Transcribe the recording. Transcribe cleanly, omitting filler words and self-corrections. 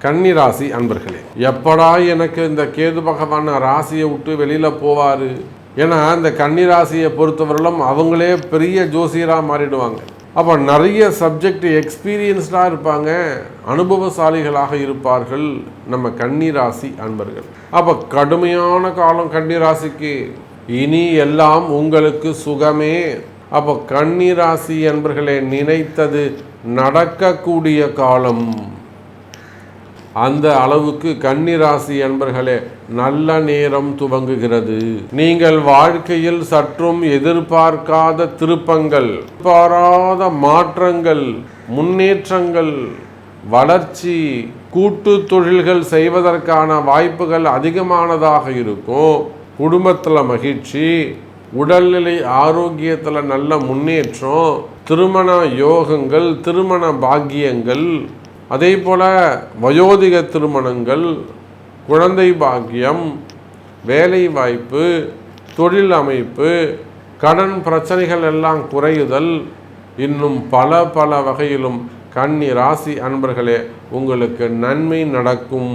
கன்னி ராசி அன்பர்களே, எப்படா எனக்கு இந்த கேது பகவான் ராசியை விட்டு வெளியில் போவார்? ஏன்னா இந்த கன்னி ராசியை பொறுத்தவரையிலும் அவங்களே பெரிய ஜோசியராக மாறிடுவாங்க. அப்போ நிறைய சப்ஜெக்ட் எக்ஸ்பீரியன்ஸ்டாக இருப்பாங்க, அனுபவசாலிகளாக இருப்பார்கள் நம்ம கன்னி ராசி அன்பர்கள். அப்போ கடுமையான காலம் கன்னி ராசிக்கு. இனி எல்லாம் உங்களுக்கு சுகமே. அப்போ கன்னி ராசி அன்பர்களே, நினைத்தது நடக்கக்கூடிய காலம். அந்த அளவுக்கு கன்னி ராசி அன்பர்களே நல்ல நேரம் துவங்குகிறது. நீங்கள் வாழ்க்கையில் சற்றும் எதிர்பார்க்காத திருப்பங்கள், எதிர்பாராத மாற்றங்கள், முன்னேற்றங்கள், வளர்ச்சி, கூட்டு தொழில்கள் செய்வதற்கான வாய்ப்புகள் அதிகமானதாக இருக்கும். குடும்பத்தில் மகிழ்ச்சி, உடல்நிலை ஆரோக்கியத்தில் நல்ல முன்னேற்றம், திருமண யோகங்கள், திருமண பாக்கியங்கள், அதே போல் வயோதிக திருமணங்கள், குழந்தை பாக்கியம், வேலை வாய்ப்பு, தொழில் அமைப்பு, கடன் பிரச்சனைகள் எல்லாம் குறையுதல், இன்னும் பல வகையிலும் கன்னி ராசி அன்பர்களே உங்களுக்கு நன்மை நடக்கும்.